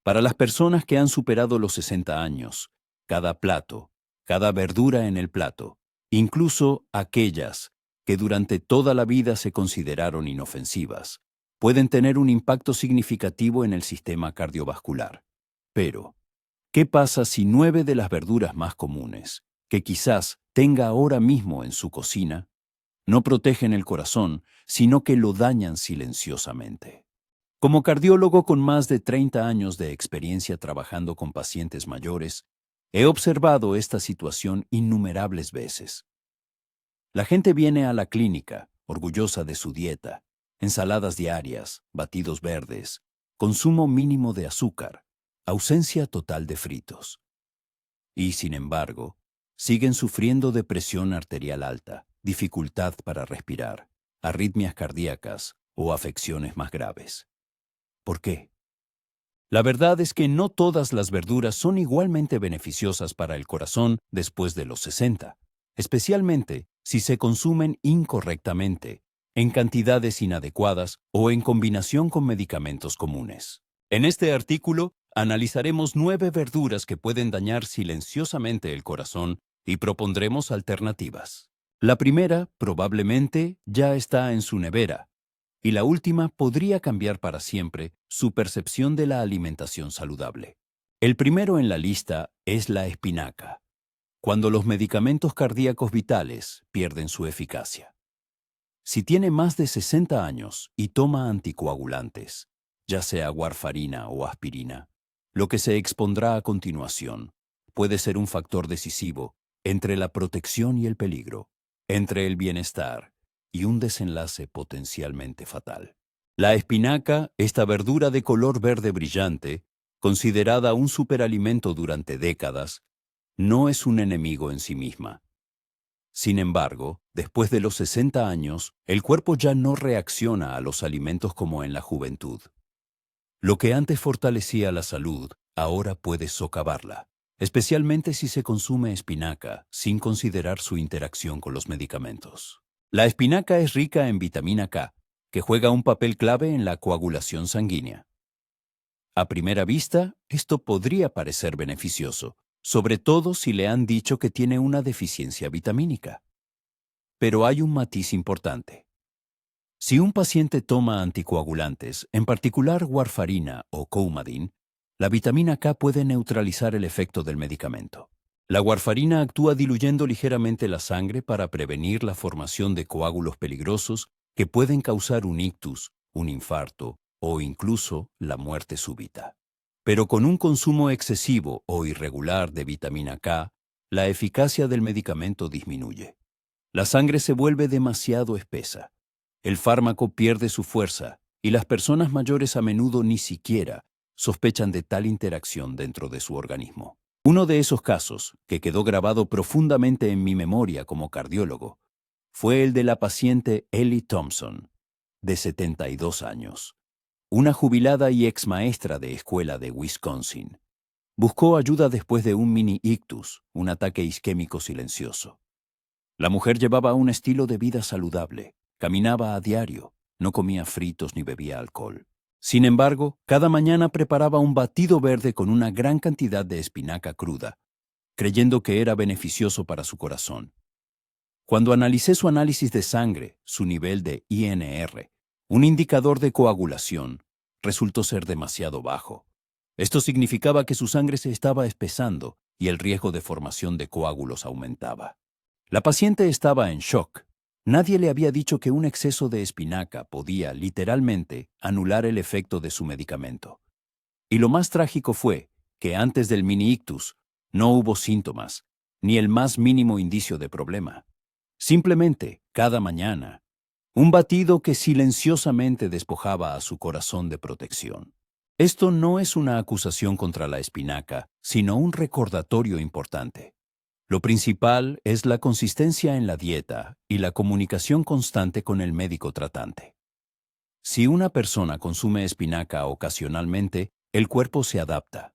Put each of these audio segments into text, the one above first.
Para las personas que han superado los 60 años, cada plato, cada verdura en el plato, incluso aquellas que durante toda la vida se consideraron inofensivas, pueden tener un impacto significativo en el sistema cardiovascular. Pero, ¿qué pasa si 9 de las verduras más comunes, que quizás tenga ahora mismo en su cocina, no protegen el corazón, sino que lo dañan silenciosamente? Como cardiólogo con más de 30 años de experiencia trabajando con pacientes mayores, he observado esta situación innumerables veces. La gente viene a la clínica, orgullosa de su dieta, ensaladas diarias, batidos verdes, consumo mínimo de azúcar, ausencia total de fritos. Y, sin embargo, siguen sufriendo de presión arterial alta, dificultad para respirar, arritmias cardíacas o afecciones más graves. ¿Por qué? La verdad es que no todas las verduras son igualmente beneficiosas para el corazón después de los 60, especialmente si se consumen incorrectamente, en cantidades inadecuadas o en combinación con medicamentos comunes. En este artículo analizaremos 9 verduras que pueden dañar silenciosamente el corazón y propondremos alternativas. La primera, probablemente, ya está en su nevera, y la última podría cambiar para siempre su percepción de la alimentación saludable. El primero en la lista es la espinaca, cuando los medicamentos cardíacos vitales pierden su eficacia. Si tiene más de 60 años y toma anticoagulantes, ya sea warfarina o aspirina, lo que se expondrá a continuación puede ser un factor decisivo entre la protección y el peligro, entre el bienestar y un desenlace potencialmente fatal. La espinaca, esta verdura de color verde brillante, considerada un superalimento durante décadas, no es un enemigo en sí misma. Sin embargo, después de los 60 años, el cuerpo ya no reacciona a los alimentos como en la juventud. Lo que antes fortalecía la salud, ahora puede socavarla, especialmente si se consume espinaca sin considerar su interacción con los medicamentos. La espinaca es rica en vitamina K, que juega un papel clave en la coagulación sanguínea. A primera vista, esto podría parecer beneficioso, sobre todo si le han dicho que tiene una deficiencia vitamínica. Pero hay un matiz importante. Si un paciente toma anticoagulantes, en particular warfarina o coumadin, la vitamina K puede neutralizar el efecto del medicamento. La warfarina actúa diluyendo ligeramente la sangre para prevenir la formación de coágulos peligrosos que pueden causar un ictus, un infarto o incluso la muerte súbita. Pero con un consumo excesivo o irregular de vitamina K, la eficacia del medicamento disminuye. La sangre se vuelve demasiado espesa. El fármaco pierde su fuerza y las personas mayores a menudo ni siquiera sospechan de tal interacción dentro de su organismo. Uno de esos casos, que quedó grabado profundamente en mi memoria como cardiólogo, fue el de la paciente Ellie Thompson, de 72 años, una jubilada y ex maestra de escuela de Wisconsin. Buscó ayuda después de un mini ictus, un ataque isquémico silencioso. La mujer llevaba un estilo de vida saludable, caminaba a diario, no comía fritos ni bebía alcohol. Sin embargo, cada mañana preparaba un batido verde con una gran cantidad de espinaca cruda, creyendo que era beneficioso para su corazón. Cuando analicé su análisis de sangre, su nivel de INR, un indicador de coagulación, resultó ser demasiado bajo. Esto significaba que su sangre se estaba espesando y el riesgo de formación de coágulos aumentaba. La paciente estaba en shock. Nadie le había dicho que un exceso de espinaca podía, literalmente, anular el efecto de su medicamento. Y lo más trágico fue que antes del mini ictus no hubo síntomas, ni el más mínimo indicio de problema. Simplemente, cada mañana, un batido que silenciosamente despojaba a su corazón de protección. Esto no es una acusación contra la espinaca, sino un recordatorio importante. Lo principal es la consistencia en la dieta y la comunicación constante con el médico tratante. Si una persona consume espinaca ocasionalmente, el cuerpo se adapta.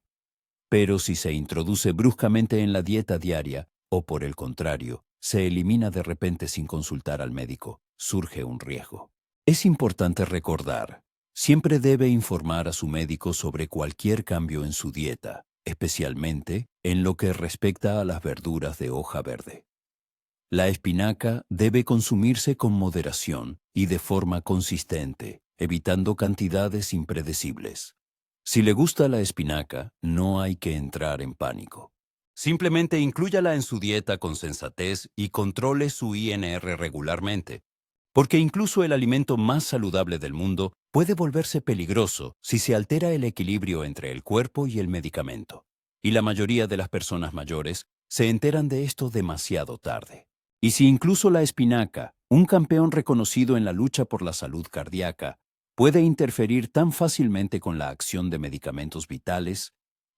Pero si se introduce bruscamente en la dieta diaria, o por el contrario, se elimina de repente sin consultar al médico, surge un riesgo. Es importante recordar, Siempre debe informar a su médico sobre cualquier cambio en su dieta, especialmente en lo que respecta a las verduras de hoja verde. La espinaca debe consumirse con moderación y de forma consistente, evitando cantidades impredecibles. Si le gusta la espinaca, no hay que entrar en pánico. Simplemente inclúyala en su dieta con sensatez y controle su INR regularmente, porque incluso el alimento más saludable del mundo puede volverse peligroso si se altera el equilibrio entre el cuerpo y el medicamento. Y la mayoría de las personas mayores se enteran de esto demasiado tarde. Y si incluso la espinaca, un campeón reconocido en la lucha por la salud cardíaca, puede interferir tan fácilmente con la acción de medicamentos vitales,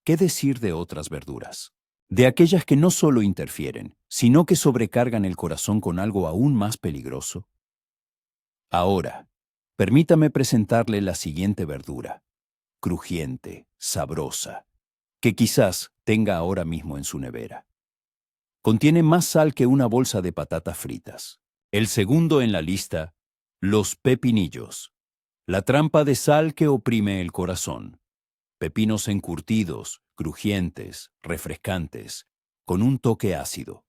¿qué decir de otras verduras? De aquellas que no solo interfieren, sino que sobrecargan el corazón con algo aún más peligroso. Ahora, permítame presentarle la siguiente verdura, crujiente, sabrosa, que quizás tenga ahora mismo en su nevera. Contiene más sal que una bolsa de patatas fritas. El segundo en la lista, los pepinillos. La trampa de sal que oprime el corazón. Pepinos encurtidos, crujientes, refrescantes, con un toque ácido.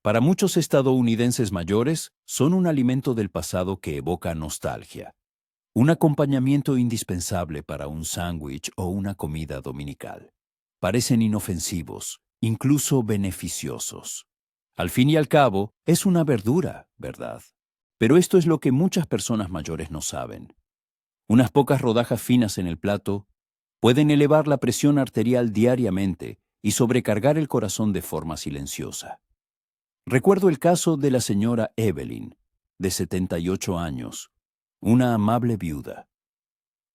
Para muchos estadounidenses mayores, son un alimento del pasado que evoca nostalgia. Un acompañamiento indispensable para un sándwich o una comida dominical. Parecen inofensivos, incluso beneficiosos. Al fin y al cabo, es una verdura, ¿verdad? Pero esto es lo que muchas personas mayores no saben. Unas pocas rodajas finas en el plato pueden elevar la presión arterial diariamente y sobrecargar el corazón de forma silenciosa. Recuerdo el caso de la señora Evelyn, de 78 años, una amable viuda.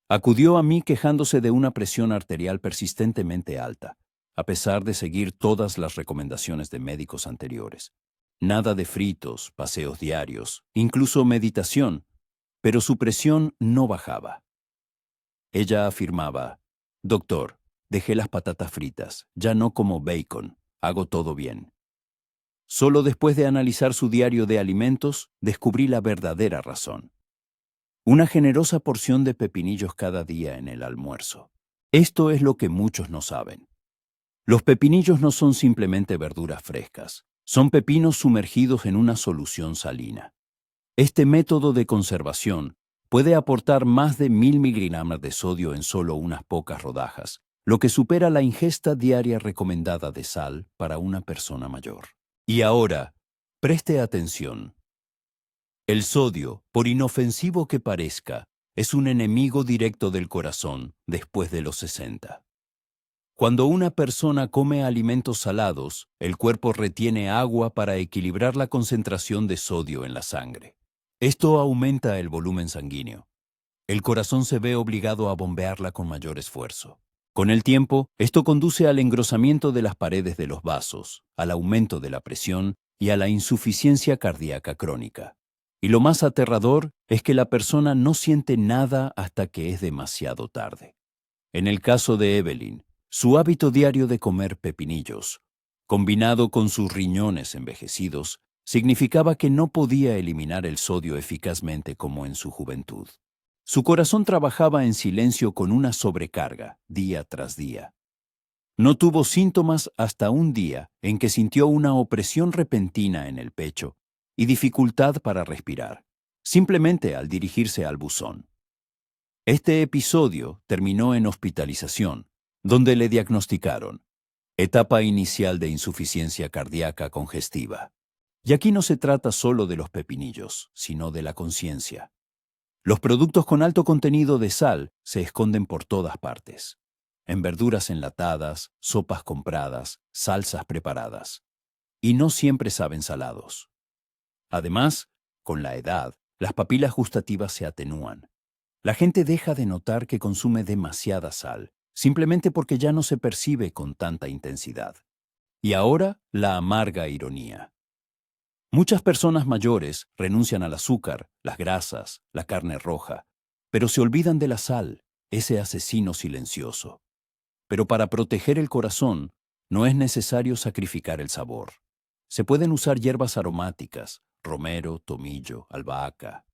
Acudió a mí quejándose de una presión arterial persistentemente alta, a pesar de seguir todas las recomendaciones de médicos anteriores. Nada de fritos, paseos diarios, incluso meditación, pero su presión no bajaba. Ella afirmaba, «Doctor, dejé las patatas fritas, ya no como bacon, hago todo bien». Solo después de analizar su diario de alimentos, descubrí la verdadera razón. Una generosa porción de pepinillos cada día en el almuerzo. Esto es lo que muchos no saben. Los pepinillos no son simplemente verduras frescas, son pepinos sumergidos en una solución salina. Este método de conservación puede aportar más de 1000 miligramos de sodio en solo unas pocas rodajas, lo que supera la ingesta diaria recomendada de sal para una persona mayor. Y ahora, preste atención. El sodio, por inofensivo que parezca, es un enemigo directo del corazón después de los 60. Cuando una persona come alimentos salados, el cuerpo retiene agua para equilibrar la concentración de sodio en la sangre. Esto aumenta el volumen sanguíneo. El corazón se ve obligado a bombearla con mayor esfuerzo. Con el tiempo, esto conduce al engrosamiento de las paredes de los vasos, al aumento de la presión y a la insuficiencia cardíaca crónica. Y lo más aterrador es que la persona no siente nada hasta que es demasiado tarde. En el caso de Evelyn, su hábito diario de comer pepinillos, combinado con sus riñones envejecidos, significaba que no podía eliminar el sodio eficazmente como en su juventud. Su corazón trabajaba en silencio con una sobrecarga, día tras día. No tuvo síntomas hasta un día en que sintió una opresión repentina en el pecho y dificultad para respirar, simplemente al dirigirse al buzón. Este episodio terminó en hospitalización, donde le diagnosticaron etapa inicial de insuficiencia cardíaca congestiva. Y aquí no se trata solo de los pepinillos, sino de la conciencia. Los productos con alto contenido de sal se esconden por todas partes. En verduras enlatadas, sopas compradas, salsas preparadas. Y no siempre saben salados. Además, con la edad, las papilas gustativas se atenúan. La gente deja de notar que consume demasiada sal, simplemente porque ya no se percibe con tanta intensidad. Y ahora, la amarga ironía. Muchas personas mayores renuncian al azúcar, las grasas, la carne roja, pero se olvidan de la sal, ese asesino silencioso. Pero para proteger el corazón, no es necesario sacrificar el sabor. Se pueden usar hierbas aromáticas, romero, tomillo, albahaca.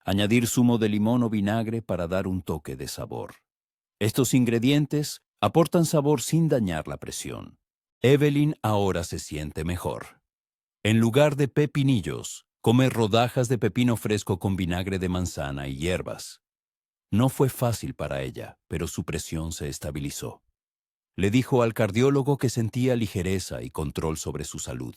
Añadir zumo de limón o vinagre para dar un toque de sabor. Estos ingredientes aportan sabor sin dañar la presión. Evelyn ahora se siente mejor. En lugar de pepinillos, come rodajas de pepino fresco con vinagre de manzana y hierbas. No fue fácil para ella, pero su presión se estabilizó. Le dijo al cardiólogo que sentía ligereza y control sobre su salud,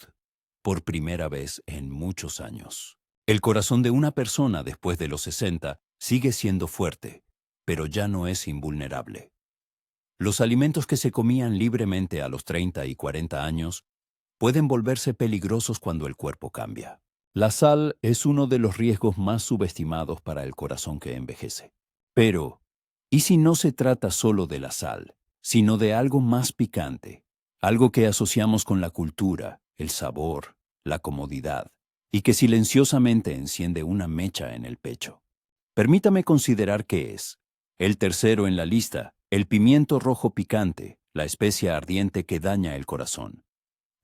por primera vez en muchos años. El corazón de una persona después de los 60 sigue siendo fuerte, pero ya no es invulnerable. Los alimentos que se comían libremente a los 30 y 40 años pueden volverse peligrosos cuando el cuerpo cambia. La sal es uno de los riesgos más subestimados para el corazón que envejece. Pero, ¿y si no se trata solo de la sal, sino de algo más picante? Algo que asociamos con la cultura, el sabor, la comodidad, y que silenciosamente enciende una mecha en el pecho. Permítame considerar qué es. El tercero en la lista, el pimiento rojo picante, la especia ardiente que daña el corazón.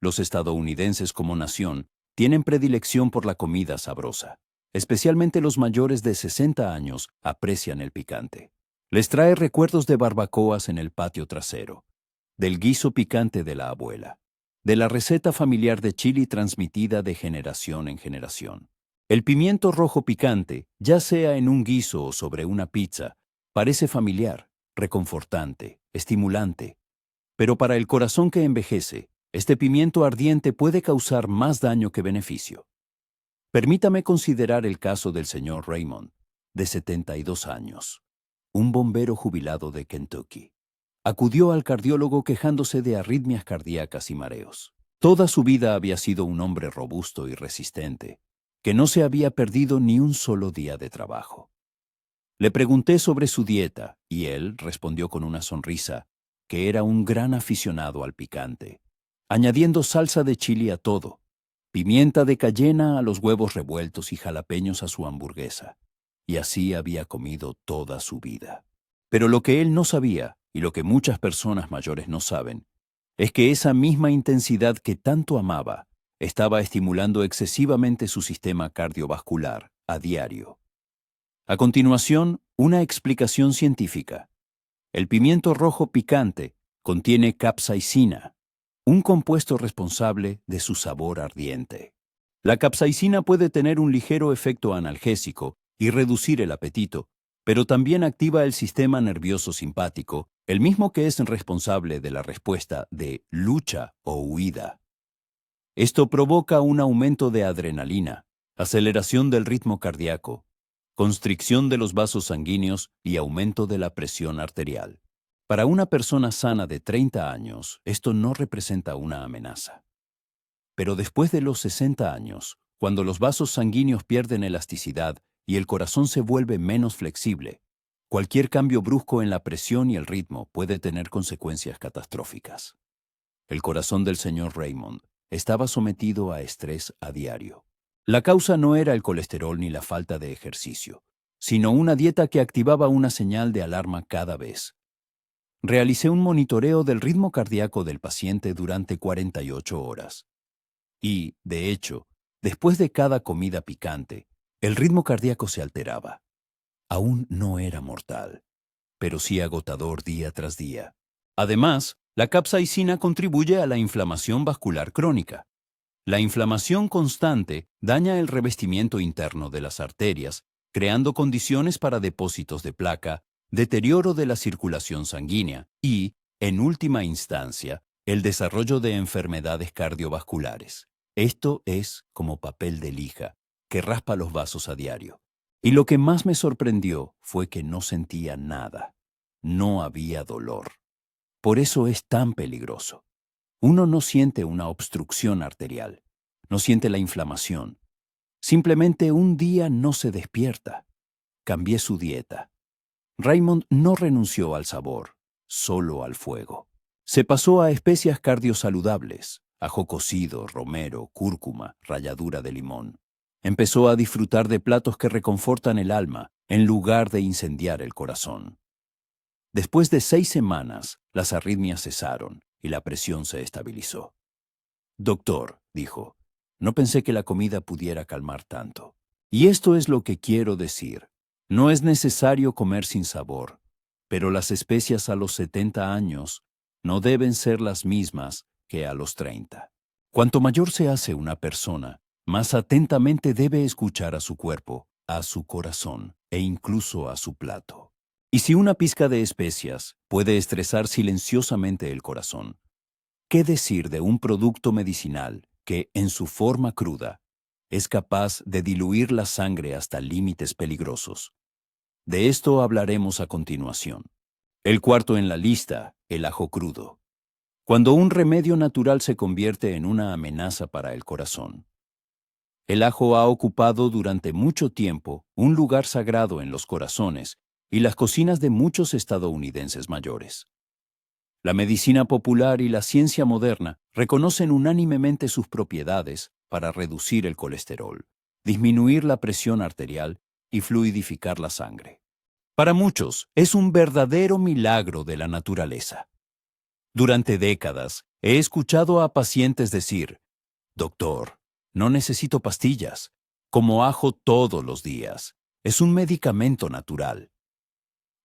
Los estadounidenses como nación tienen predilección por la comida sabrosa. Especialmente los mayores de 60 años aprecian el picante. Les trae recuerdos de barbacoas en el patio trasero, del guiso picante de la abuela, de la receta familiar de chili transmitida de generación en generación. El pimiento rojo picante, ya sea en un guiso o sobre una pizza, parece familiar, reconfortante, estimulante. Pero para el corazón que envejece, este pimiento ardiente puede causar más daño que beneficio. Permítame considerar el caso del señor Raymond, de 72 años, un bombero jubilado de Kentucky. Acudió al cardiólogo quejándose de arritmias cardíacas y mareos. Toda su vida había sido un hombre robusto y resistente, que no se había perdido ni un solo día de trabajo. Le pregunté sobre su dieta y él respondió con una sonrisa que era un gran aficionado al picante, añadiendo salsa de chili a todo, pimienta de cayena a los huevos revueltos y jalapeños a su hamburguesa. Y así había comido toda su vida. Pero lo que él no sabía, y lo que muchas personas mayores no saben, es que esa misma intensidad que tanto amaba estaba estimulando excesivamente su sistema cardiovascular a diario. A continuación, una explicación científica. El pimiento rojo picante contiene capsaicina, un compuesto responsable de su sabor ardiente. La capsaicina puede tener un ligero efecto analgésico y reducir el apetito, pero también activa el sistema nervioso simpático, el mismo que es responsable de la respuesta de lucha o huida. Esto provoca un aumento de adrenalina, aceleración del ritmo cardíaco, constricción de los vasos sanguíneos y aumento de la presión arterial. Para una persona sana de 30 años, esto no representa una amenaza. Pero después de los 60 años, cuando los vasos sanguíneos pierden elasticidad y el corazón se vuelve menos flexible, cualquier cambio brusco en la presión y el ritmo puede tener consecuencias catastróficas. El corazón del señor Raymond estaba sometido a estrés a diario. La causa no era el colesterol ni la falta de ejercicio, sino una dieta que activaba una señal de alarma cada vez. Realicé un monitoreo del ritmo cardíaco del paciente durante 48 horas. Y, de hecho, después de cada comida picante, el ritmo cardíaco se alteraba. Aún no era mortal, pero sí agotador día tras día. Además, la capsaicina contribuye a la inflamación vascular crónica. La inflamación constante daña el revestimiento interno de las arterias, creando condiciones para depósitos de placa, deterioro de la circulación sanguínea y, en última instancia, el desarrollo de enfermedades cardiovasculares. Esto es como papel de lija, que raspa los vasos a diario. Y lo que más me sorprendió fue que no sentía nada. No había dolor. Por eso es tan peligroso. Uno no siente una obstrucción arterial, no siente la inflamación. Simplemente un día no se despierta. Cambié su dieta. Raymond no renunció al sabor, solo al fuego. Se pasó a especias cardiosaludables, ajo cocido, romero, cúrcuma, ralladura de limón. Empezó a disfrutar de platos que reconfortan el alma en lugar de incendiar el corazón. Después de 6 semanas, las arritmias cesaron y la presión se estabilizó. Doctor, dijo, no pensé que la comida pudiera calmar tanto. Y esto es lo que quiero decir. No es necesario comer sin sabor, pero las especias a los 70 años no deben ser las mismas que a los 30. Cuanto mayor se hace una persona, más atentamente debe escuchar a su cuerpo, a su corazón e incluso a su plato. Y si una pizca de especias puede estresar silenciosamente el corazón, ¿qué decir de un producto medicinal que, en su forma cruda, es capaz de diluir la sangre hasta límites peligrosos? De esto hablaremos a continuación. El cuarto en la lista, el ajo crudo. Cuando un remedio natural se convierte en una amenaza para el corazón. El ajo ha ocupado durante mucho tiempo un lugar sagrado en los corazones y las cocinas de muchos estadounidenses mayores. La medicina popular y la ciencia moderna reconocen unánimemente sus propiedades para reducir el colesterol, disminuir la presión arterial y fluidificar la sangre. Para muchos, es un verdadero milagro de la naturaleza. Durante décadas, he escuchado a pacientes decir, «Doctor, no necesito pastillas. Como ajo todos los días. Es un medicamento natural».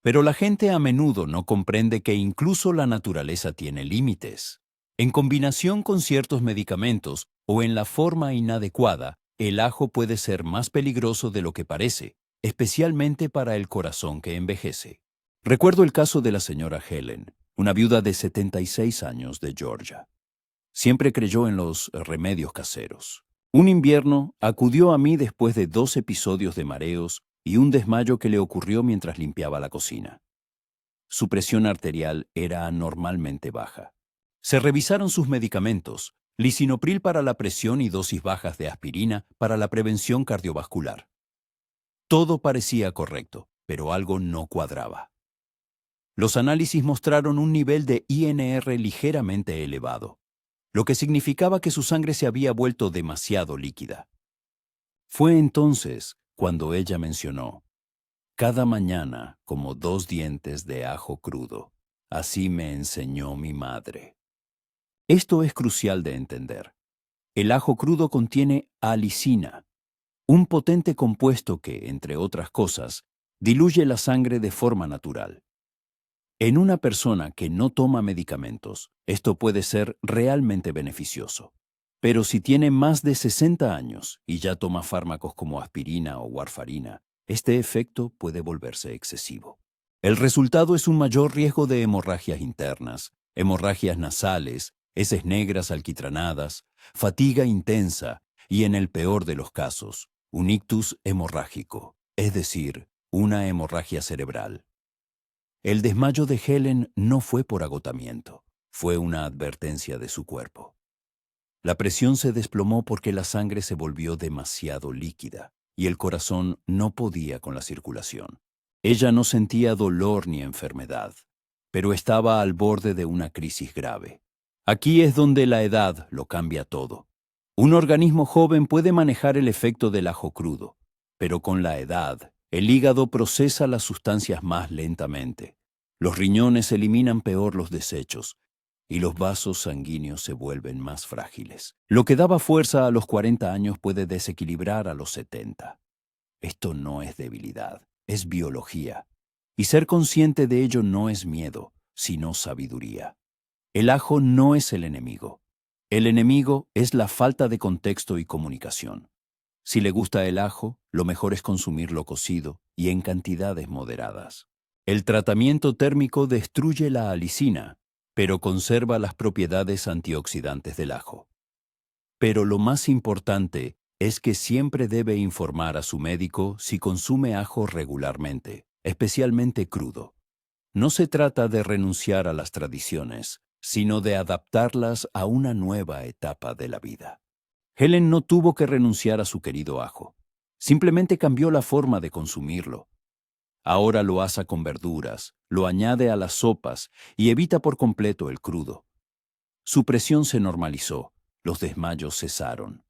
Pero la gente a menudo no comprende que incluso la naturaleza tiene límites. En combinación con ciertos medicamentos o en la forma inadecuada, el ajo puede ser más peligroso de lo que parece, especialmente para el corazón que envejece. Recuerdo el caso de la señora Helen, una viuda de 76 años de Georgia. Siempre creyó en los remedios caseros. Un invierno acudió a mí después de 2 episodios de mareos y un desmayo que le ocurrió mientras limpiaba la cocina. Su presión arterial era anormalmente baja. Se revisaron sus medicamentos, lisinopril para la presión y dosis bajas de aspirina para la prevención cardiovascular. Todo parecía correcto, pero algo no cuadraba. Los análisis mostraron un nivel de INR ligeramente elevado, lo que significaba que su sangre se había vuelto demasiado líquida. Fue entonces cuando ella mencionó, «Cada mañana como 2 dientes de ajo crudo. Así me enseñó mi madre». Esto es crucial de entender. El ajo crudo contiene alicina, un potente compuesto que, entre otras cosas, diluye la sangre de forma natural. En una persona que no toma medicamentos, esto puede ser realmente beneficioso. Pero si tiene más de 60 años y ya toma fármacos como aspirina o warfarina, este efecto puede volverse excesivo. El resultado es un mayor riesgo de hemorragias internas, hemorragias nasales, heces negras alquitranadas, fatiga intensa y, en el peor de los casos, un ictus hemorrágico, es decir, una hemorragia cerebral. El desmayo de Helen no fue por agotamiento, fue una advertencia de su cuerpo. La presión se desplomó porque la sangre se volvió demasiado líquida y el corazón no podía con la circulación. Ella no sentía dolor ni enfermedad, pero estaba al borde de una crisis grave. Aquí es donde la edad lo cambia todo. Un organismo joven puede manejar el efecto del ajo crudo, pero con la edad, el hígado procesa las sustancias más lentamente. Los riñones eliminan peor los desechos y los vasos sanguíneos se vuelven más frágiles. Lo que daba fuerza a los 40 años puede desequilibrar a los 70. Esto no es debilidad, es biología. Y ser consciente de ello no es miedo, sino sabiduría. El ajo no es el enemigo. El enemigo es la falta de contexto y comunicación. Si le gusta el ajo, lo mejor es consumirlo cocido y en cantidades moderadas. El tratamiento térmico destruye la alicina, pero conserva las propiedades antioxidantes del ajo. Pero lo más importante es que siempre debe informar a su médico si consume ajo regularmente, especialmente crudo. No se trata de renunciar a las tradiciones, sino de adaptarlas a una nueva etapa de la vida. Helen no tuvo que renunciar a su querido ajo. Simplemente cambió la forma de consumirlo. Ahora lo asa con verduras, lo añade a las sopas y evita por completo el crudo. Su presión se normalizó, los desmayos cesaron.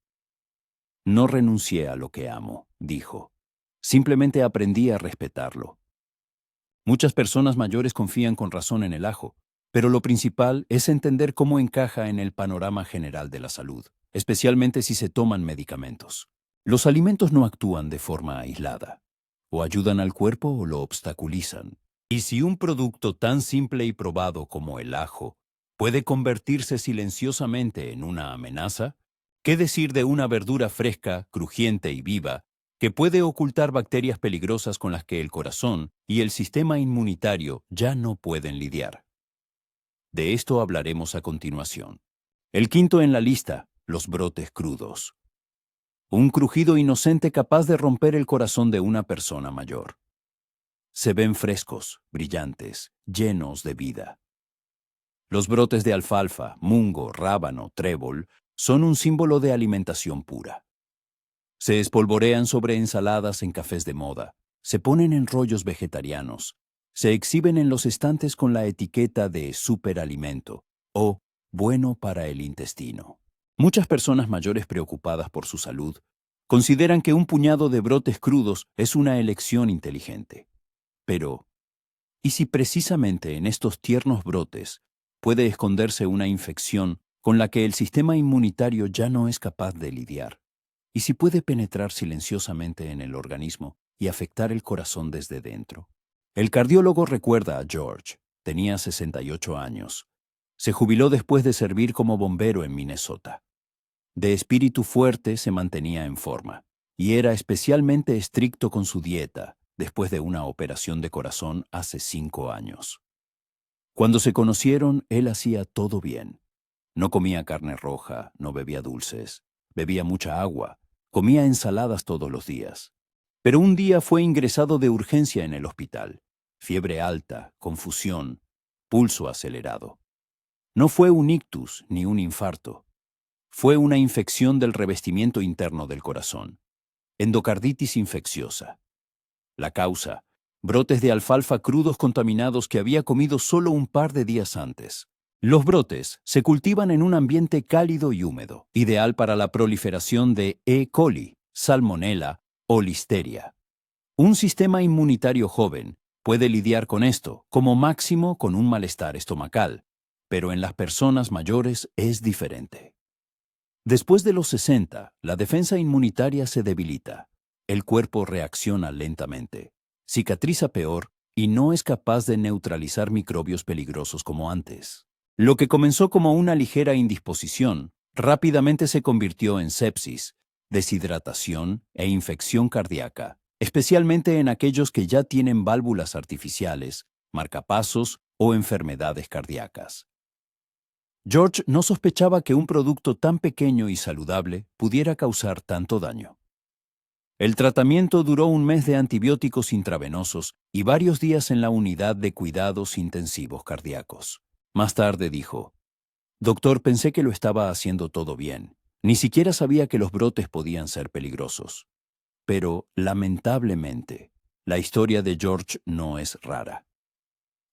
No renuncié a lo que amo, dijo. Simplemente aprendí a respetarlo. Muchas personas mayores confían con razón en el ajo, pero lo principal es entender cómo encaja en el panorama general de la salud, especialmente si se toman medicamentos. Los alimentos no actúan de forma aislada. O ayudan al cuerpo o lo obstaculizan. Y si un producto tan simple y probado como el ajo puede convertirse silenciosamente en una amenaza, ¿qué decir de una verdura fresca, crujiente y viva, que puede ocultar bacterias peligrosas con las que el corazón y el sistema inmunitario ya no pueden lidiar? De esto hablaremos a continuación. El quinto en la lista, los brotes crudos. Un crujido inocente capaz de romper el corazón de una persona mayor. Se ven frescos, brillantes, llenos de vida. Los brotes de alfalfa, mungo, rábano, trébol son un símbolo de alimentación pura. Se espolvorean sobre ensaladas en cafés de moda, se ponen en rollos vegetarianos, se exhiben en los estantes con la etiqueta de superalimento o bueno para el intestino. Muchas personas mayores preocupadas por su salud consideran que un puñado de brotes crudos es una elección inteligente. Pero, ¿y si precisamente en estos tiernos brotes puede esconderse una infección con la que el sistema inmunitario ya no es capaz de lidiar? ¿Y si puede penetrar silenciosamente en el organismo y afectar el corazón desde dentro? El cardiólogo recuerda a George. Tenía 68 años. Se jubiló después de servir como bombero en Minnesota. De espíritu fuerte, se mantenía en forma y era especialmente estricto con su dieta después de una operación de corazón hace 5 años. Cuando se conocieron, él hacía todo bien. No comía carne roja, no bebía dulces, bebía mucha agua, comía ensaladas todos los días. Pero un día fue ingresado de urgencia en el hospital. Fiebre alta, confusión, pulso acelerado. No fue un ictus ni un infarto. Fue una infección del revestimiento interno del corazón. Endocarditis infecciosa. La causa: brotes de alfalfa crudos contaminados que había comido solo un par de días antes. Los brotes se cultivan en un ambiente cálido y húmedo, ideal para la proliferación de E. coli, salmonella o listeria. Un sistema inmunitario joven puede lidiar con esto, como máximo con un malestar estomacal, pero en las personas mayores es diferente. Después de los 60, la defensa inmunitaria se debilita. El cuerpo reacciona lentamente, cicatriza peor y no es capaz de neutralizar microbios peligrosos como antes. Lo que comenzó como una ligera indisposición rápidamente se convirtió en sepsis, deshidratación e infección cardíaca, especialmente en aquellos que ya tienen válvulas artificiales, marcapasos o enfermedades cardíacas. George no sospechaba que un producto tan pequeño y saludable pudiera causar tanto daño. El tratamiento duró un mes de antibióticos intravenosos y varios días en la unidad de cuidados intensivos cardíacos. Más tarde dijo: «Doctor, pensé que lo estaba haciendo todo bien. Ni siquiera sabía que los brotes podían ser peligrosos». Pero, lamentablemente, la historia de George no es rara.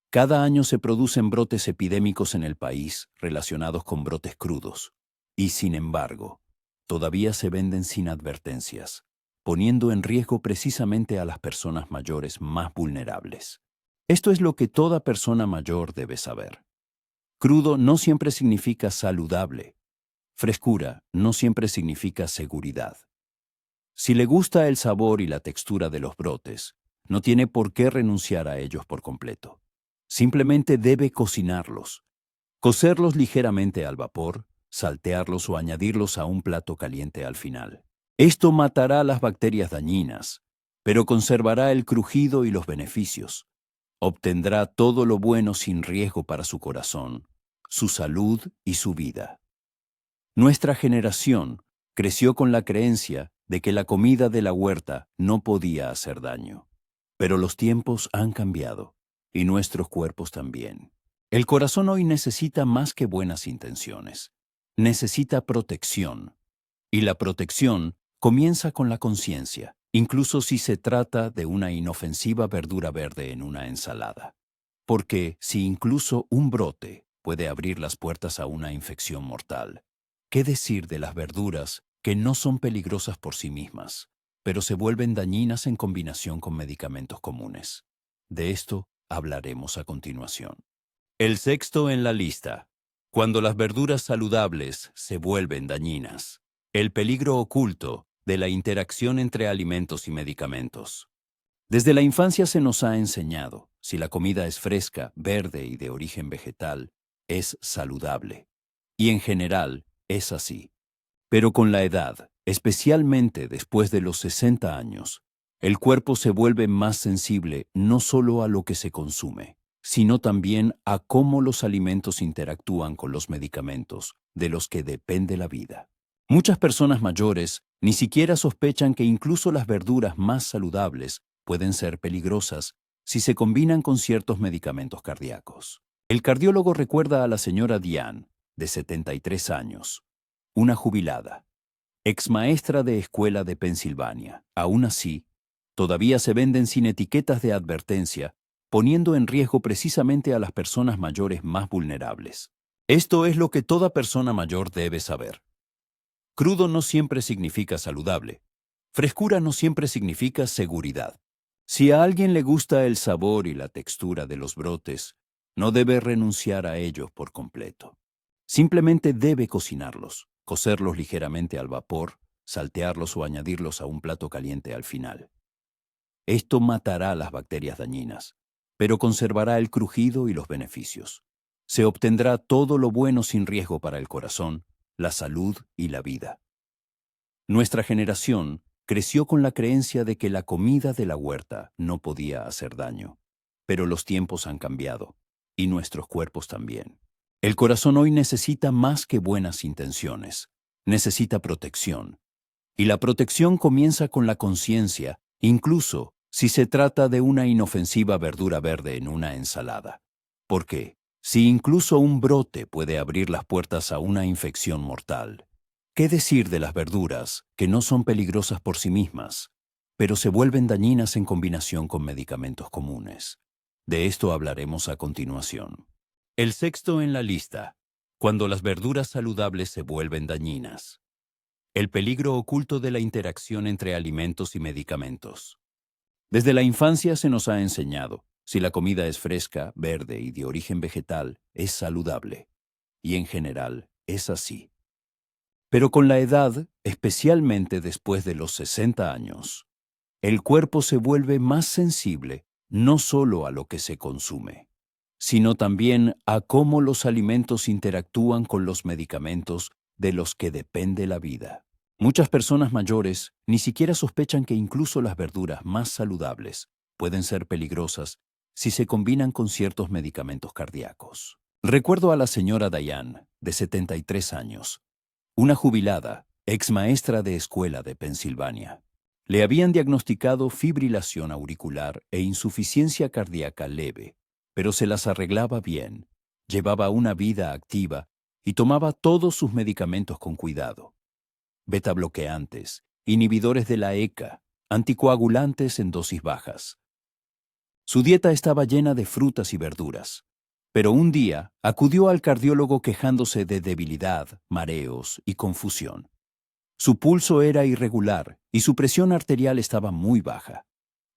Cada año se producen brotes epidémicos en el país relacionados con brotes crudos. Y sin embargo, todavía se venden sin advertencias, poniendo en riesgo precisamente a las personas mayores más vulnerables. Esto es lo que toda persona mayor debe saber. Crudo no siempre significa saludable. Frescura no siempre significa seguridad. Si le gusta el sabor y la textura de los brotes, no tiene por qué renunciar a ellos por completo. Simplemente debe cocinarlos, cocerlos ligeramente al vapor, saltearlos o añadirlos a un plato caliente al final. Esto matará las bacterias dañinas, pero conservará el crujido y los beneficios. Obtendrá todo lo bueno sin riesgo para su corazón, su salud y su vida. Nuestra generación creció con la creencia de que la comida de la huerta no podía hacer daño. Pero los tiempos han cambiado. Y nuestros cuerpos también. El corazón hoy necesita más que buenas intenciones. Necesita protección. Y la protección comienza con la conciencia, incluso si se trata de una inofensiva verdura verde en una ensalada. Porque si incluso un brote puede abrir las puertas a una infección mortal, ¿qué decir de las verduras que no son peligrosas por sí mismas, pero se vuelven dañinas en combinación con medicamentos comunes? De esto hablaremos a continuación. El sexto en la lista: cuando las verduras saludables se vuelven dañinas. El peligro oculto de la interacción entre alimentos y medicamentos. Desde la infancia se nos ha enseñado, si la comida es fresca, verde y de origen vegetal, es saludable. Y en general, es así. Pero con la edad, especialmente después de los 60 años, el cuerpo se vuelve más sensible no solo a lo que se consume, sino también a cómo los alimentos interactúan con los medicamentos de los que depende la vida. Muchas personas mayores ni siquiera sospechan que incluso las verduras más saludables pueden ser peligrosas si se combinan con ciertos medicamentos cardíacos. El cardiólogo recuerda a la señora Diane, de 73 años, una jubilada, ex maestra de escuela de Pensilvania. Aún así, todavía se venden sin etiquetas de advertencia, poniendo en riesgo precisamente a las personas mayores más vulnerables. Esto es lo que toda persona mayor debe saber. Crudo no siempre significa saludable. Frescura no siempre significa seguridad. Si a alguien le gusta el sabor y la textura de los brotes, no debe renunciar a ellos por completo. Simplemente debe cocinarlos, cocerlos ligeramente al vapor, saltearlos o añadirlos a un plato caliente al final. Esto matará las bacterias dañinas, pero conservará el crujido y los beneficios. Se obtendrá todo lo bueno sin riesgo para el corazón, la salud y la vida. Nuestra generación creció con la creencia de que la comida de la huerta no podía hacer daño. Pero los tiempos han cambiado, y nuestros cuerpos también. El corazón hoy necesita más que buenas intenciones. Necesita protección. Y la protección comienza con la conciencia, incluso si se trata de una inofensiva verdura verde en una ensalada. ¿Por qué? Si incluso un brote puede abrir las puertas a una infección mortal. ¿Qué decir de las verduras, que no son peligrosas por sí mismas, pero se vuelven dañinas en combinación con medicamentos comunes? De esto hablaremos a continuación. El sexto en la lista, cuando las verduras saludables se vuelven dañinas. El peligro oculto de la interacción entre alimentos y medicamentos. Desde la infancia se nos ha enseñado, si la comida es fresca, verde y de origen vegetal, es saludable. Y en general, es así. Pero con la edad, especialmente después de los 60 años, el cuerpo se vuelve más sensible no solo a lo que se consume, sino también a cómo los alimentos interactúan con los medicamentos de los que depende la vida. Muchas personas mayores ni siquiera sospechan que incluso las verduras más saludables pueden ser peligrosas si se combinan con ciertos medicamentos cardíacos. Recuerdo a la señora Diane, de 73 años, una jubilada, ex maestra de escuela de Pensilvania. Le habían diagnosticado fibrilación auricular e insuficiencia cardíaca leve, pero se las arreglaba bien, llevaba una vida activa y tomaba todos sus medicamentos con cuidado. Betabloqueantes, inhibidores de la ECA, anticoagulantes en dosis bajas. Su dieta estaba llena de frutas y verduras. Pero un día acudió al cardiólogo quejándose de debilidad, mareos y confusión. Su pulso era irregular y su presión arterial estaba muy baja.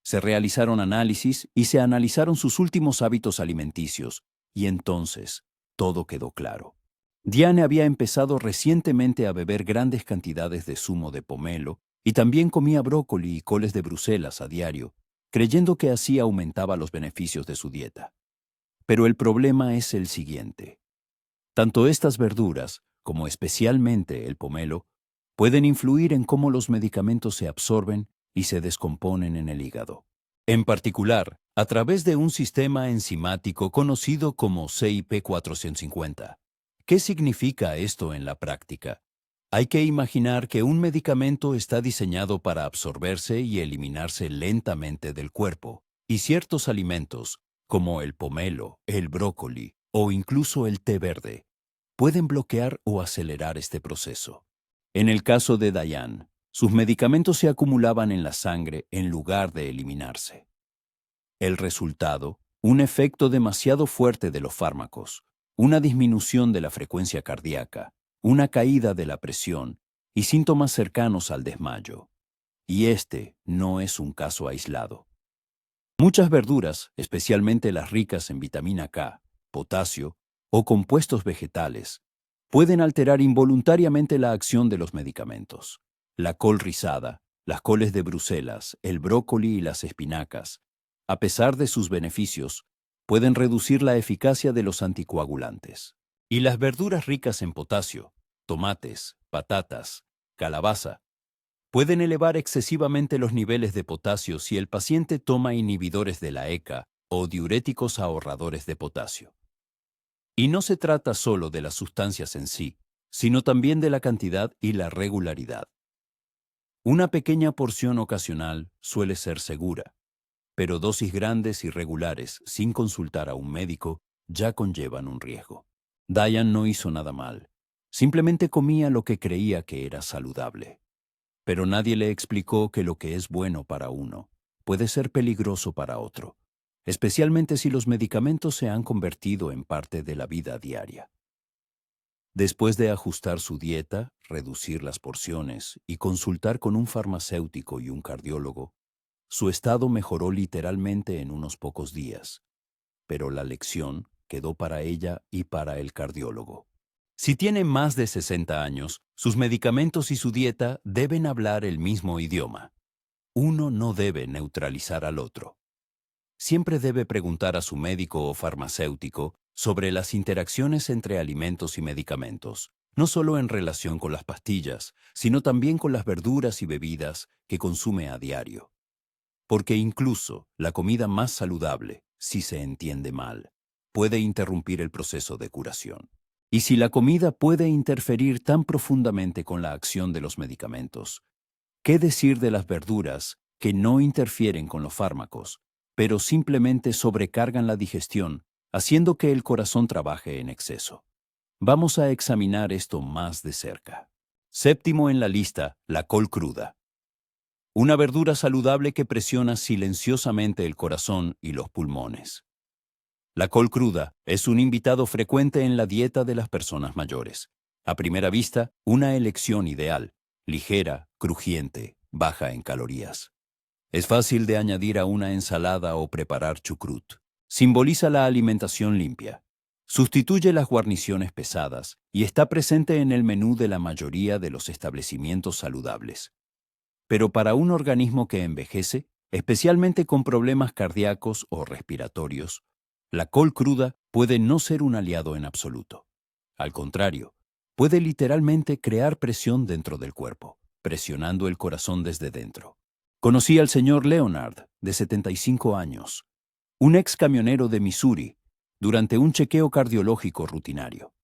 Se realizaron análisis y se analizaron sus últimos hábitos alimenticios, y entonces todo quedó claro. Diane había empezado recientemente a beber grandes cantidades de zumo de pomelo y también comía brócoli y coles de Bruselas a diario, creyendo que así aumentaba los beneficios de su dieta. Pero el problema es el siguiente. Tanto estas verduras, como especialmente el pomelo, pueden influir en cómo los medicamentos se absorben y se descomponen en el hígado. En particular, a través de un sistema enzimático conocido como CYP450. ¿Qué significa esto en la práctica? Hay que imaginar que un medicamento está diseñado para absorberse y eliminarse lentamente del cuerpo, y ciertos alimentos, como el pomelo, el brócoli o incluso el té verde, pueden bloquear o acelerar este proceso. En el caso de Diane, sus medicamentos se acumulaban en la sangre en lugar de eliminarse. El resultado, un efecto demasiado fuerte de los fármacos, una disminución de la frecuencia cardíaca, una caída de la presión y síntomas cercanos al desmayo. Y este no es un caso aislado. Muchas verduras, especialmente las ricas en vitamina K, potasio o compuestos vegetales, pueden alterar involuntariamente la acción de los medicamentos. La col rizada, las coles de Bruselas, el brócoli y las espinacas, a pesar de sus beneficios, pueden reducir la eficacia de los anticoagulantes. Y las verduras ricas en potasio, tomates, patatas, calabaza, pueden elevar excesivamente los niveles de potasio si el paciente toma inhibidores de la ECA o diuréticos ahorradores de potasio. Y no se trata solo de las sustancias en sí, sino también de la cantidad y la regularidad. Una pequeña porción ocasional suele ser segura, pero dosis grandes y regulares sin consultar a un médico ya conllevan un riesgo. Diane no hizo nada mal, simplemente comía lo que creía que era saludable. Pero nadie le explicó que lo que es bueno para uno puede ser peligroso para otro, especialmente si los medicamentos se han convertido en parte de la vida diaria. Después de ajustar su dieta, reducir las porciones y consultar con un farmacéutico y un cardiólogo, su estado mejoró literalmente en unos pocos días, pero la lección quedó para ella y para el cardiólogo. Si tiene más de 60 años, sus medicamentos y su dieta deben hablar el mismo idioma. Uno no debe neutralizar al otro. Siempre debe preguntar a su médico o farmacéutico sobre las interacciones entre alimentos y medicamentos, no solo en relación con las pastillas, sino también con las verduras y bebidas que consume a diario. Porque incluso la comida más saludable, si se entiende mal, puede interrumpir el proceso de curación. Y si la comida puede interferir tan profundamente con la acción de los medicamentos, ¿qué decir de las verduras que no interfieren con los fármacos, pero simplemente sobrecargan la digestión, haciendo que el corazón trabaje en exceso? Vamos a examinar esto más de cerca. Séptimo en la lista, la col cruda. Una verdura saludable que presiona silenciosamente el corazón y los pulmones. La col cruda es un invitado frecuente en la dieta de las personas mayores. A primera vista, una elección ideal, ligera, crujiente, baja en calorías. Es fácil de añadir a una ensalada o preparar chucrut. Simboliza la alimentación limpia. Sustituye las guarniciones pesadas y está presente en el menú de la mayoría de los establecimientos saludables. Pero para un organismo que envejece, especialmente con problemas cardíacos o respiratorios, la col cruda puede no ser un aliado en absoluto. Al contrario, puede literalmente crear presión dentro del cuerpo, presionando el corazón desde dentro. Conocí al señor Leonard, de 75 años, un ex camionero de Missouri, durante un chequeo cardiológico rutinario.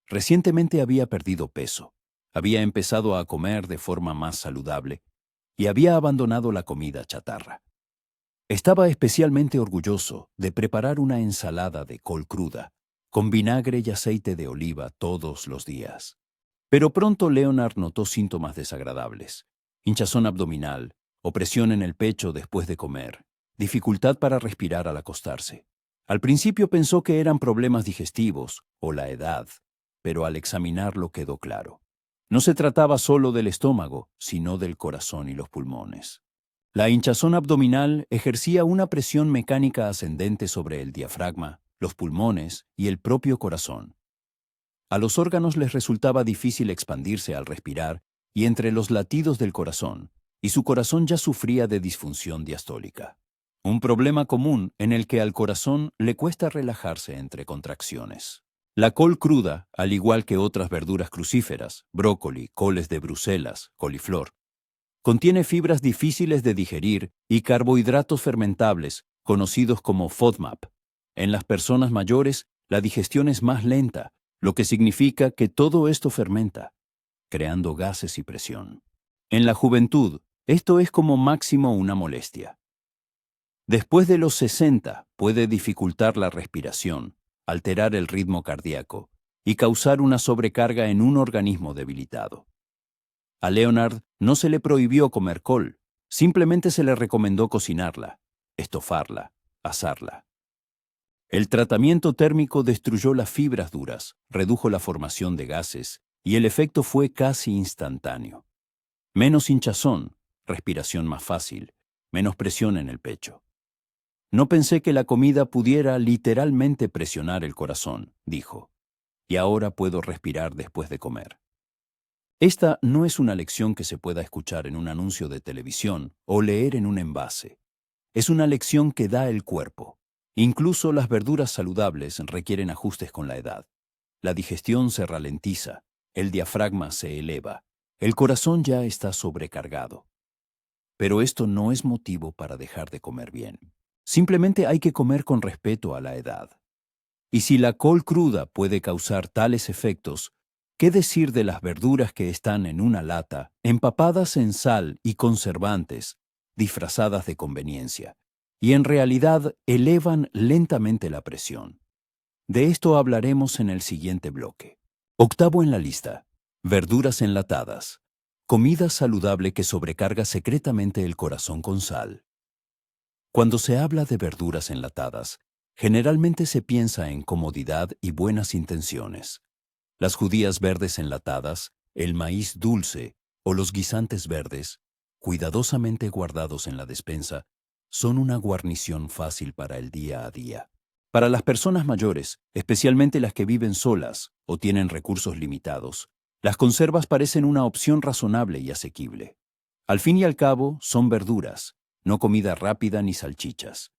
Recientemente había perdido peso, había empezado a comer de forma más saludable y había abandonado la comida chatarra. Estaba especialmente orgulloso de preparar una ensalada de col cruda, con vinagre y aceite de oliva todos los días. Pero pronto Leonard notó síntomas desagradables: hinchazón abdominal, opresión en el pecho después de comer, dificultad para respirar al acostarse. Al principio pensó que eran problemas digestivos o la edad, pero al examinarlo quedó claro. No se trataba solo del estómago, sino del corazón y los pulmones. La hinchazón abdominal ejercía una presión mecánica ascendente sobre el diafragma, los pulmones y el propio corazón. A los órganos les resultaba difícil expandirse al respirar y entre los latidos del corazón, y su corazón ya sufría de disfunción diastólica. Un problema común en el que al corazón le cuesta relajarse entre contracciones. La col cruda, al igual que otras verduras crucíferas, brócoli, coles de Bruselas, coliflor, contiene fibras difíciles de digerir y carbohidratos fermentables, conocidos como FODMAP. En las personas mayores, la digestión es más lenta, lo que significa que todo esto fermenta, creando gases y presión. En la juventud, esto es como máximo una molestia. Después de los 60, puede dificultar la respiración, alterar el ritmo cardíaco y causar una sobrecarga en un organismo debilitado. A Leonard no se le prohibió comer col, simplemente se le recomendó cocinarla, estofarla, asarla. El tratamiento térmico destruyó las fibras duras, redujo la formación de gases y el efecto fue casi instantáneo. Menos hinchazón, respiración más fácil, menos presión en el pecho. No pensé que la comida pudiera literalmente presionar el corazón, dijo, y ahora puedo respirar después de comer. Esta no es una lección que se pueda escuchar en un anuncio de televisión o leer en un envase. Es una lección que da el cuerpo. Incluso las verduras saludables requieren ajustes con la edad. La digestión se ralentiza, el diafragma se eleva, el corazón ya está sobrecargado. Pero esto no es motivo para dejar de comer bien. Simplemente hay que comer con respeto a la edad. Y si la col cruda puede causar tales efectos, ¿qué decir de las verduras que están en una lata, empapadas en sal y conservantes, disfrazadas de conveniencia, y en realidad elevan lentamente la presión? De esto hablaremos en el siguiente bloque. Octavo en la lista: verduras enlatadas. Comida saludable que sobrecarga secretamente el corazón con sal. Cuando se habla de verduras enlatadas, generalmente se piensa en comodidad y buenas intenciones. Las judías verdes enlatadas, el maíz dulce o los guisantes verdes, cuidadosamente guardados en la despensa, son una guarnición fácil para el día a día. Para las personas mayores, especialmente las que viven solas o tienen recursos limitados, las conservas parecen una opción razonable y asequible. Al fin y al cabo, son verduras, no comida rápida ni salchichas.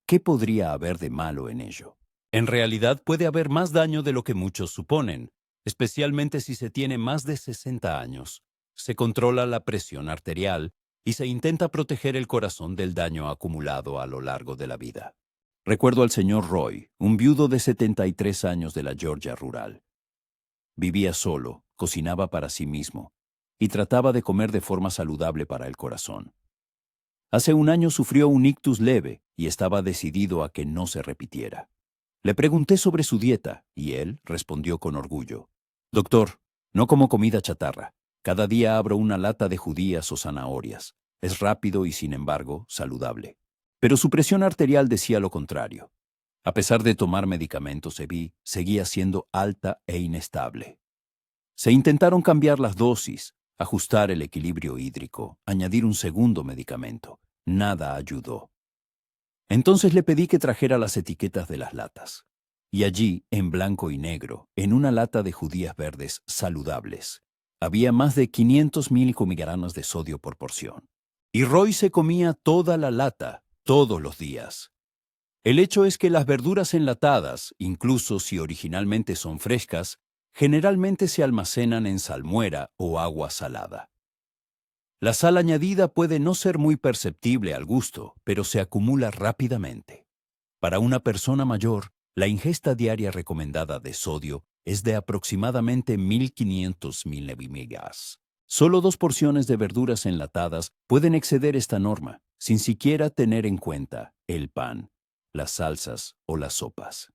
¿Qué podría haber de malo en ello? En realidad puede haber más daño de lo que muchos suponen, especialmente si se tiene más de 60 años. Se controla la presión arterial y se intenta proteger el corazón del daño acumulado a lo largo de la vida. Recuerdo al señor Roy, un viudo de 73 años de la Georgia rural. Vivía solo, cocinaba para sí mismo y trataba de comer de forma saludable para el corazón. Hace un año sufrió un ictus leve y estaba decidido a que no se repitiera. Le pregunté sobre su dieta y él respondió con orgullo: «Doctor, no como comida chatarra. Cada día abro una lata de judías o zanahorias. Es rápido y, sin embargo, saludable». Pero su presión arterial decía lo contrario. A pesar de tomar medicamentos, seguía siendo alta e inestable. Se intentaron cambiar las dosis, ajustar el equilibrio hídrico, añadir un segundo medicamento. Nada ayudó. Entonces le pedí que trajera las etiquetas de las latas. Y allí, en blanco y negro, en una lata de judías verdes saludables, había más de 500 miligramos de sodio por porción. Y Roy se comía toda la lata, todos los días. El hecho es que las verduras enlatadas, incluso si originalmente son frescas, generalmente se almacenan en salmuera o agua salada. La sal añadida puede no ser muy perceptible al gusto, pero se acumula rápidamente. Para una persona mayor, la ingesta diaria recomendada de sodio es de aproximadamente 1500 miligramos. Solo 2 porciones de verduras enlatadas pueden exceder esta norma, sin siquiera tener en cuenta el pan, las salsas o las sopas.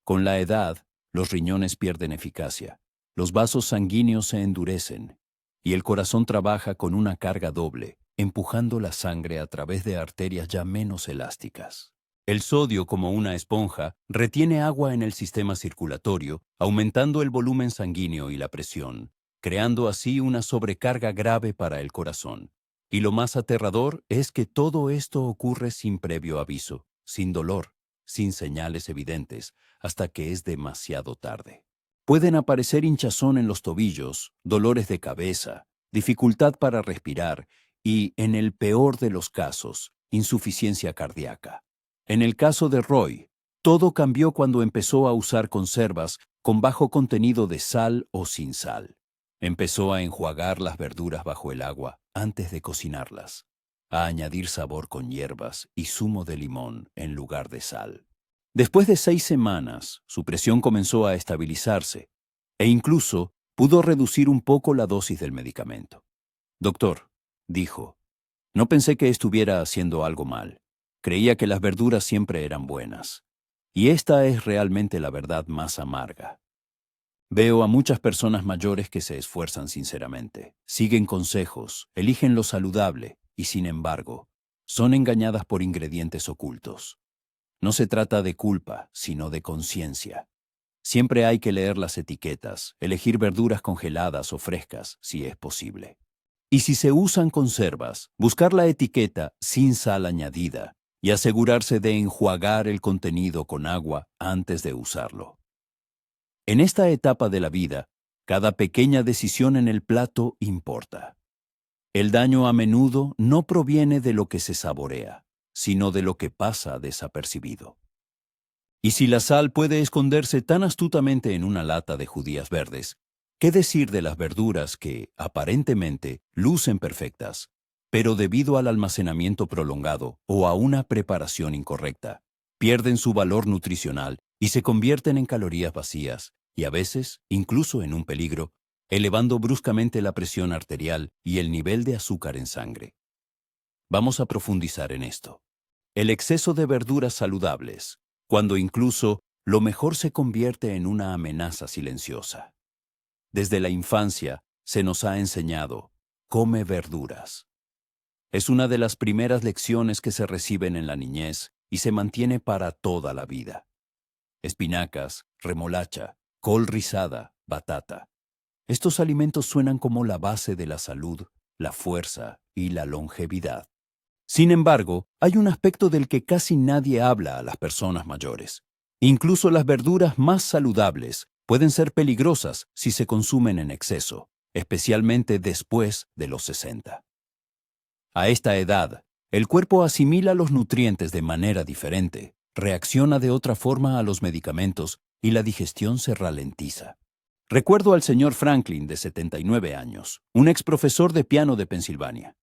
Con la edad, los riñones pierden eficacia, los vasos sanguíneos se endurecen y el corazón trabaja con una carga doble, empujando la sangre a través de arterias ya menos elásticas. El sodio, como una esponja, retiene agua en el sistema circulatorio, aumentando el volumen sanguíneo y la presión, creando así una sobrecarga grave para el corazón. Y lo más aterrador es que todo esto ocurre sin previo aviso, sin dolor, sin señales evidentes, hasta que es demasiado tarde. Pueden aparecer hinchazón en los tobillos, dolores de cabeza, dificultad para respirar y, en el peor de los casos, insuficiencia cardíaca. En el caso de Roy, todo cambió cuando empezó a usar conservas con bajo contenido de sal o sin sal. Empezó a enjuagar las verduras bajo el agua antes de cocinarlas, a añadir sabor con hierbas y zumo de limón en lugar de sal. Después de 6 semanas, su presión comenzó a estabilizarse e incluso pudo reducir un poco la dosis del medicamento. «Doctor», dijo, «no pensé que estuviera haciendo algo mal. Creía que las verduras siempre eran buenas. Y esta es realmente la verdad más amarga. Veo a muchas personas mayores que se esfuerzan sinceramente, siguen consejos, eligen lo saludable y, sin embargo, son engañadas por ingredientes ocultos. No se trata de culpa, sino de conciencia. Siempre hay que leer las etiquetas, elegir verduras congeladas o frescas, si es posible. Y si se usan conservas, buscar la etiqueta sin sal añadida y asegurarse de enjuagar el contenido con agua antes de usarlo. En esta etapa de la vida, Cada pequeña decisión en el plato importa. El daño a menudo no proviene de lo que se saborea, sino de lo que pasa desapercibido. Y si la sal puede esconderse tan astutamente en una lata de judías verdes, ¿qué decir de las verduras que, aparentemente, lucen perfectas, pero debido al almacenamiento prolongado o a una preparación incorrecta, pierden su valor nutricional y se convierten en calorías vacías, y a veces, incluso en un peligro, elevando bruscamente la presión arterial y el nivel de azúcar en sangre? Vamos a profundizar en esto. El exceso de verduras saludables, cuando incluso lo mejor se convierte en una amenaza silenciosa. Desde la infancia se nos ha enseñado, come verduras. Es una de las primeras lecciones que se reciben en la niñez y se mantiene para toda la vida. Espinacas, remolacha, col rizada, batata. Estos alimentos suenan como la base de la salud, la fuerza y la longevidad. Sin embargo, hay un aspecto del que casi nadie habla a las personas mayores. Incluso las verduras más saludables pueden ser peligrosas si se consumen en exceso, especialmente después de los 60. A esta edad, el cuerpo asimila los nutrientes de manera diferente, reacciona de otra forma a los medicamentos y la digestión se ralentiza. Recuerdo al señor Franklin, de 79 años, un ex profesor de piano de Pensilvania.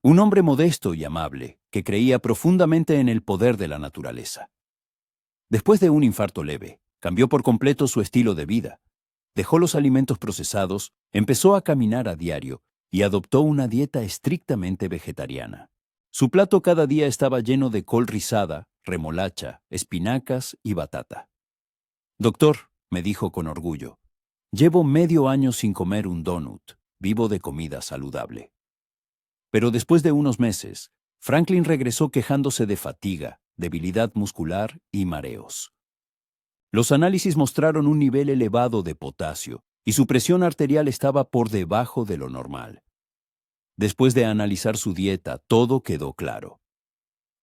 Un hombre modesto y amable que creía profundamente en el poder de la naturaleza. Después de un infarto leve, cambió por completo su estilo de vida. Dejó los alimentos procesados, empezó a caminar a diario y adoptó una dieta estrictamente vegetariana. Su plato cada día estaba lleno de col rizada, remolacha, espinacas y batata. Doctor, me dijo con orgullo, llevo medio año sin comer un donut, vivo de comida saludable. Pero después de unos meses, Franklin regresó quejándose de fatiga, debilidad muscular y mareos. Los análisis mostraron un nivel elevado de potasio y su presión arterial estaba por debajo de lo normal. Después de analizar su dieta, todo quedó claro.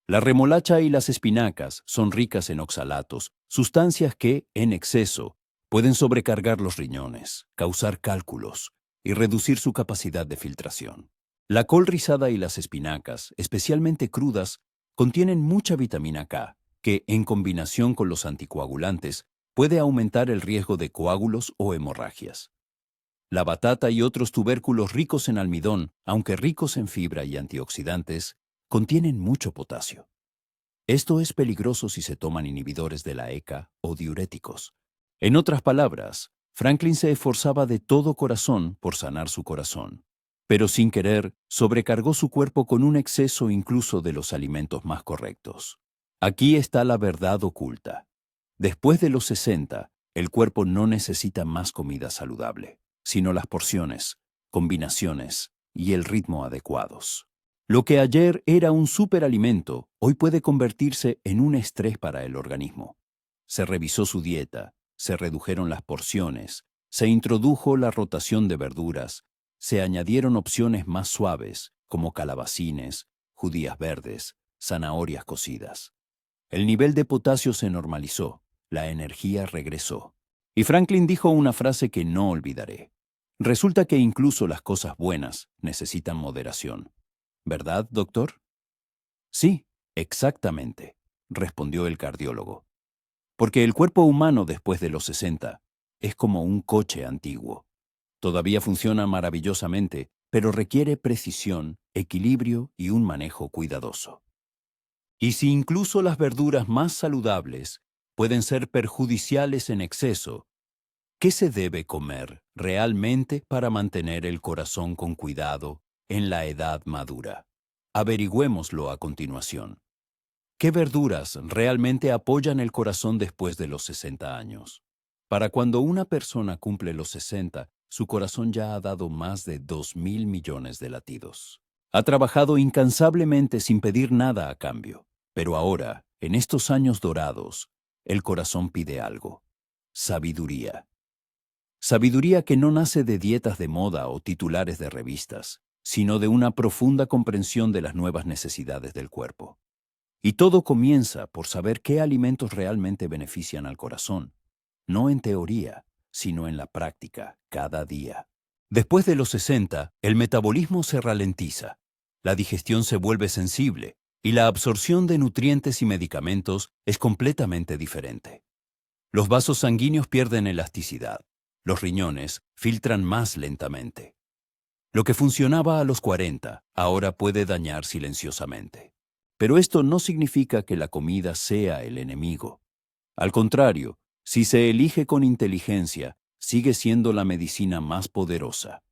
La remolacha y las espinacas son ricas en oxalatos, sustancias que, en exceso, pueden sobrecargar los riñones, causar cálculos y reducir su capacidad de filtración. La col rizada y las espinacas, especialmente crudas, contienen mucha vitamina K, que, en combinación con los anticoagulantes, puede aumentar el riesgo de coágulos o hemorragias. La batata y otros tubérculos ricos en almidón, aunque ricos en fibra y antioxidantes, contienen mucho potasio. Esto es peligroso si se toman inhibidores de la ECA o diuréticos. En otras palabras, Franklin se esforzaba de todo corazón por sanar su corazón, pero sin querer sobrecargó su cuerpo con un exceso incluso de los alimentos más correctos. Aquí está la verdad oculta. Después de los 60, el cuerpo no necesita más comida saludable, sino las porciones, combinaciones y el ritmo adecuados. Lo que ayer era un superalimento, hoy puede convertirse en un estrés para el organismo. Se revisó su dieta, se redujeron las porciones, se introdujo la rotación de verduras, se añadieron opciones más suaves, como calabacines, judías verdes, zanahorias cocidas. El nivel de potasio se normalizó, la energía regresó. Y Franklin dijo una frase que no olvidaré. Resulta que incluso las cosas buenas necesitan moderación. ¿Verdad, doctor? Sí, exactamente, respondió el cardiólogo. Porque el cuerpo humano después de los 60 es como un coche antiguo. Todavía funciona maravillosamente, pero requiere precisión, equilibrio y un manejo cuidadoso. Y si incluso las verduras más saludables pueden ser perjudiciales en exceso, ¿qué se debe comer realmente para mantener el corazón con cuidado en la edad madura? Averigüémoslo a continuación. ¿Qué verduras realmente apoyan el corazón después de los 60 años? Para cuando una persona cumple los 60, su corazón ya ha dado más de 2.000 millones de latidos. Ha trabajado incansablemente sin pedir nada a cambio. Pero ahora, en estos años dorados, el corazón pide algo. Sabiduría. Sabiduría que no nace de dietas de moda o titulares de revistas, sino de una profunda comprensión de las nuevas necesidades del cuerpo. Y todo comienza por saber qué alimentos realmente benefician al corazón, no en teoría, sino en la práctica, cada día. Después de los 60, el metabolismo se ralentiza, la digestión se vuelve sensible y la absorción de nutrientes y medicamentos es completamente diferente. Los vasos sanguíneos pierden elasticidad, los riñones filtran más lentamente. Lo que funcionaba a los 40 ahora puede dañar silenciosamente. Pero esto no significa que la comida sea el enemigo. Al contrario, si se elige con inteligencia, sigue siendo la medicina más poderosa.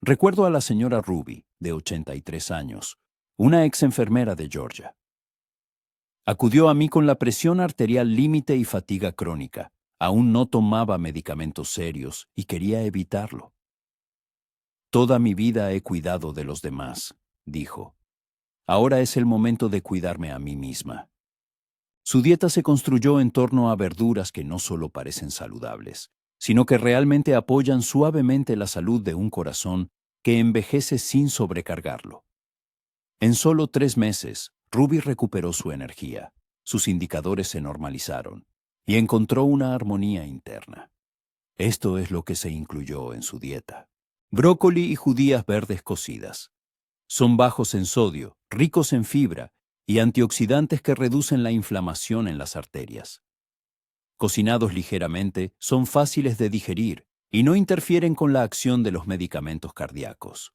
Recuerdo a la señora Ruby, de 83 años, una ex enfermera de Georgia. Acudió a mí con la presión arterial límite y fatiga crónica. Aún no tomaba medicamentos serios y quería evitarlo. Toda mi vida he cuidado de los demás, dijo. Ahora es el momento de cuidarme a mí misma. Su dieta se construyó en torno a verduras que no solo parecen saludables, sino que realmente apoyan suavemente la salud de un corazón que envejece sin sobrecargarlo. En solo 3 meses, Ruby recuperó su energía, sus indicadores se normalizaron y encontró una armonía interna. Esto es lo que se incluyó en su dieta. Brócoli y judías verdes cocidas. Son bajos en sodio, ricos en fibra y antioxidantes que reducen la inflamación en las arterias. Cocinados ligeramente, son fáciles de digerir y no interfieren con la acción de los medicamentos cardíacos.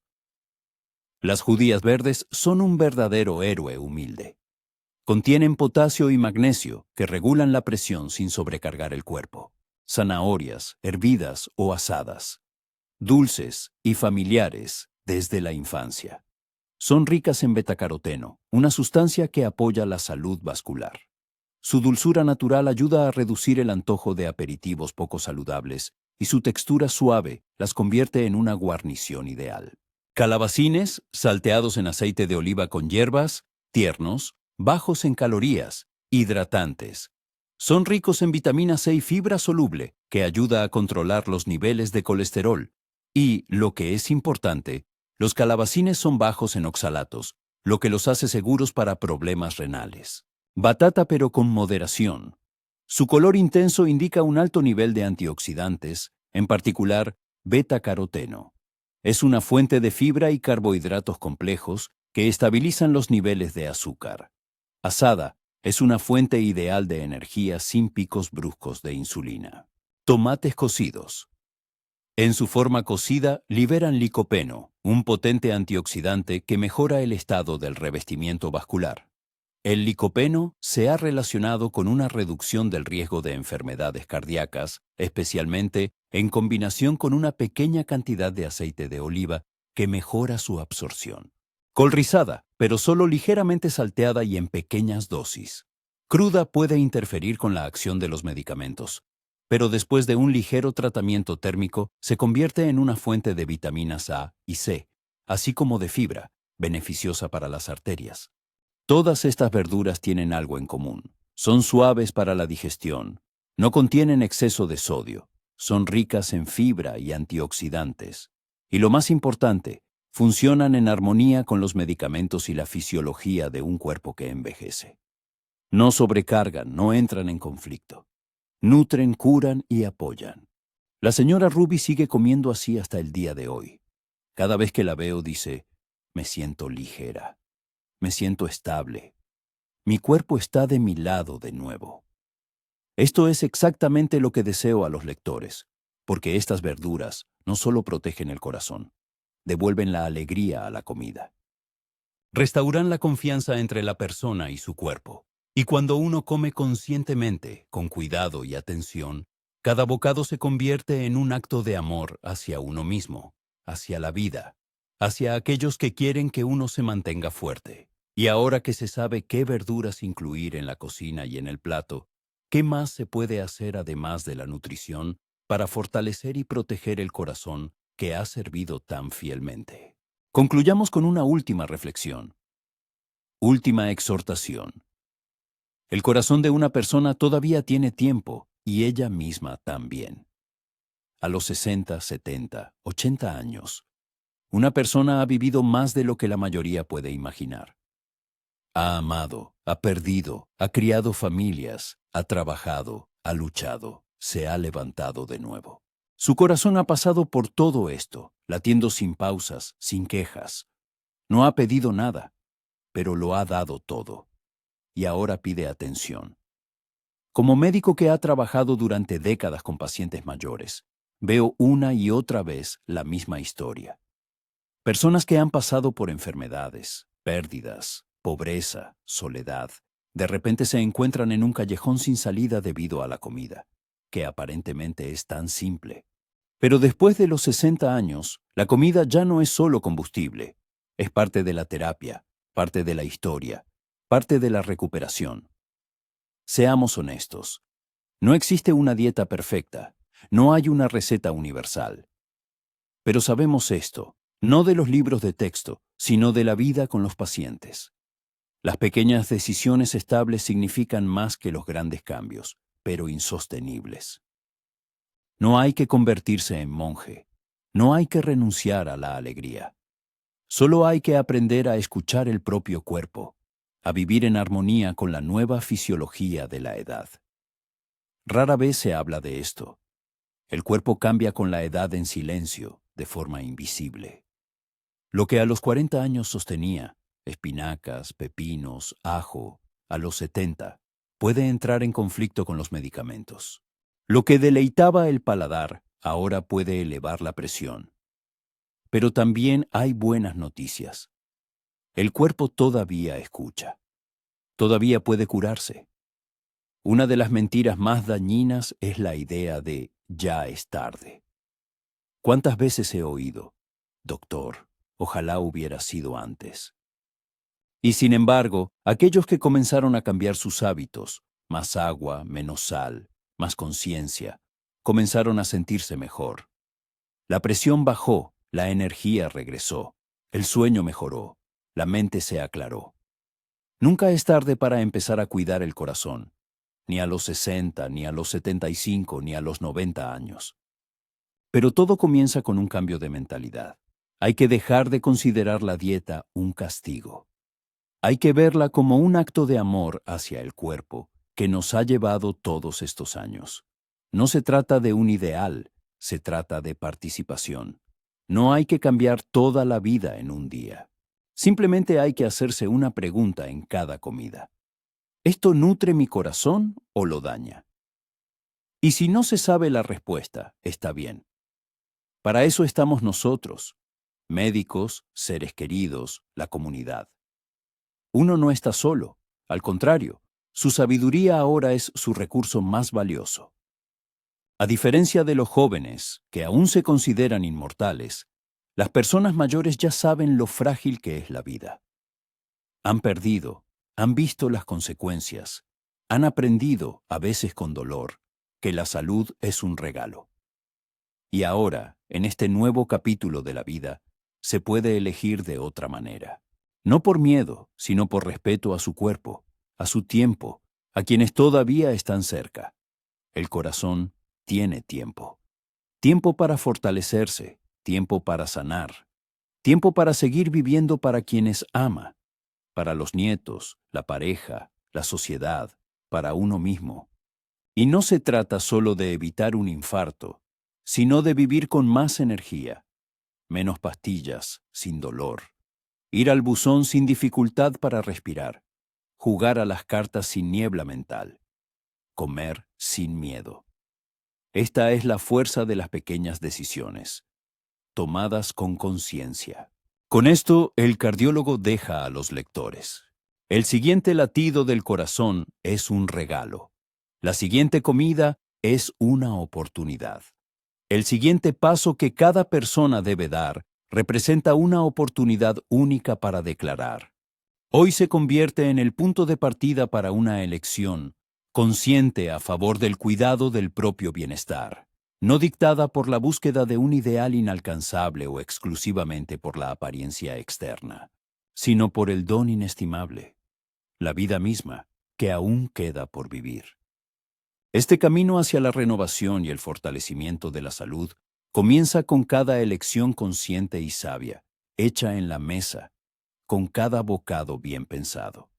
Las judías verdes son un verdadero héroe humilde. Contienen potasio y magnesio que regulan la presión sin sobrecargar el cuerpo. Zanahorias, hervidas o asadas. Dulces y familiares desde la infancia. Son ricas en betacaroteno, una sustancia que apoya la salud vascular. Su dulzura natural ayuda a reducir el antojo de aperitivos poco saludables y su textura suave las convierte en una guarnición ideal. Calabacines, salteados en aceite de oliva con hierbas, tiernos, bajos en calorías, hidratantes. Son ricos en vitamina C y fibra soluble, que ayuda a controlar los niveles de colesterol. Y, lo que es importante, los calabacines son bajos en oxalatos, lo que los hace seguros para problemas renales. Batata pero con moderación. Su color intenso indica un alto nivel de antioxidantes, en particular beta-caroteno. Es una fuente de fibra y carbohidratos complejos que estabilizan los niveles de azúcar. Asada es una fuente ideal de energía sin picos bruscos de insulina. Tomates cocidos. En su forma cocida, liberan licopeno, un potente antioxidante que mejora el estado del revestimiento vascular. El licopeno se ha relacionado con una reducción del riesgo de enfermedades cardíacas, especialmente en combinación con una pequeña cantidad de aceite de oliva que mejora su absorción. Col rizada, pero solo ligeramente salteada y en pequeñas dosis. Cruda puede interferir con la acción de los medicamentos, pero después de un ligero tratamiento térmico se convierte en una fuente de vitaminas A y C, así como de fibra, beneficiosa para las arterias. Todas estas verduras tienen algo en común. Son suaves para la digestión, no contienen exceso de sodio, son ricas en fibra y antioxidantes. Y lo más importante, funcionan en armonía con los medicamentos y la fisiología de un cuerpo que envejece. No sobrecargan, no entran en conflicto. Nutren, curan y apoyan. La señora Ruby sigue comiendo así hasta el día de hoy. Cada vez que la veo dice, me siento ligera. Me siento estable. Mi cuerpo está de mi lado de nuevo. Esto es exactamente lo que deseo a los lectores, porque estas verduras no solo protegen el corazón, devuelven la alegría a la comida. Restauran la confianza entre la persona y su cuerpo. Y cuando uno come conscientemente, con cuidado y atención, cada bocado se convierte en un acto de amor hacia uno mismo, hacia la vida, hacia aquellos que quieren que uno se mantenga fuerte. Y ahora que se sabe qué verduras incluir en la cocina y en el plato, ¿qué más se puede hacer además de la nutrición para fortalecer y proteger el corazón que ha servido tan fielmente? Concluyamos con una última reflexión. Última exhortación. El corazón de una persona todavía tiene tiempo y ella misma también. A los 60, 70, 80 años, una persona ha vivido más de lo que la mayoría puede imaginar. Ha amado, ha perdido, ha criado familias, ha trabajado, ha luchado, se ha levantado de nuevo. Su corazón ha pasado por todo esto, latiendo sin pausas, sin quejas. No ha pedido nada, pero lo ha dado todo. Y ahora pide atención. Como médico que ha trabajado durante décadas con pacientes mayores, veo una y otra vez la misma historia. Personas que han pasado por enfermedades, pérdidas, pobreza, soledad, de repente se encuentran en un callejón sin salida debido a la comida, que aparentemente es tan simple. Pero después de los 60 años, la comida ya no es solo combustible, es parte de la terapia, parte de la historia, parte de la recuperación. Seamos honestos, no existe una dieta perfecta, no hay una receta universal. Pero sabemos esto, no de los libros de texto, sino de la vida con los pacientes. Las pequeñas decisiones estables significan más que los grandes cambios, pero insostenibles. No hay que convertirse en monje, no hay que renunciar a la alegría. Solo hay que aprender a escuchar el propio cuerpo, a vivir en armonía con la nueva fisiología de la edad. Rara vez se habla de esto. El cuerpo cambia con la edad en silencio, de forma invisible. Lo que a los 40 años sostenía, espinacas, pepinos, ajo, a los 70, puede entrar en conflicto con los medicamentos. Lo que deleitaba el paladar, ahora puede elevar la presión. Pero también hay buenas noticias. El cuerpo todavía escucha. Todavía puede curarse. Una de las mentiras más dañinas es la idea de ya es tarde. ¿Cuántas veces he oído, doctor, ojalá hubiera sido antes? Y sin embargo, aquellos que comenzaron a cambiar sus hábitos, más agua, menos sal, más conciencia, comenzaron a sentirse mejor. La presión bajó, la energía regresó, el sueño mejoró, la mente se aclaró. Nunca es tarde para empezar a cuidar el corazón, ni a los 60, ni a los 75, ni a los 90 años. Pero todo comienza con un cambio de mentalidad. Hay que dejar de considerar la dieta un castigo. Hay que verla como un acto de amor hacia el cuerpo que nos ha llevado todos estos años. No se trata de un ideal, se trata de participación. No hay que cambiar toda la vida en un día. Simplemente hay que hacerse una pregunta en cada comida. ¿Esto nutre mi corazón o lo daña? Y si no se sabe la respuesta, está bien. Para eso estamos nosotros, médicos, seres queridos, la comunidad. Uno no está solo, al contrario, su sabiduría ahora es su recurso más valioso. A diferencia de los jóvenes, que aún se consideran inmortales, las personas mayores ya saben lo frágil que es la vida. Han perdido, han visto las consecuencias, han aprendido, a veces con dolor, que la salud es un regalo. Y ahora, en este nuevo capítulo de la vida, se puede elegir de otra manera. No por miedo, sino por respeto a su cuerpo, a su tiempo, a quienes todavía están cerca. El corazón tiene tiempo. Tiempo para fortalecerse, tiempo para sanar, tiempo para seguir viviendo para quienes ama, para los nietos, la pareja, la sociedad, para uno mismo. Y no se trata solo de evitar un infarto, sino de vivir con más energía, menos pastillas, sin dolor, ir al buzón sin dificultad para respirar, jugar a las cartas sin niebla mental, comer sin miedo. Esta es la fuerza de las pequeñas decisiones, tomadas con conciencia. Con esto, el cardiólogo deja a los lectores. El siguiente latido del corazón es un regalo. La siguiente comida es una oportunidad. El siguiente paso que cada persona debe dar representa una oportunidad única para declarar. Hoy se convierte en el punto de partida para una elección, consciente a favor del cuidado del propio bienestar, no dictada por la búsqueda de un ideal inalcanzable o exclusivamente por la apariencia externa, sino por el don inestimable, la vida misma, que aún queda por vivir. Este camino hacia la renovación y el fortalecimiento de la salud comienza con cada elección consciente y sabia, hecha en la mesa, con cada bocado bien pensado.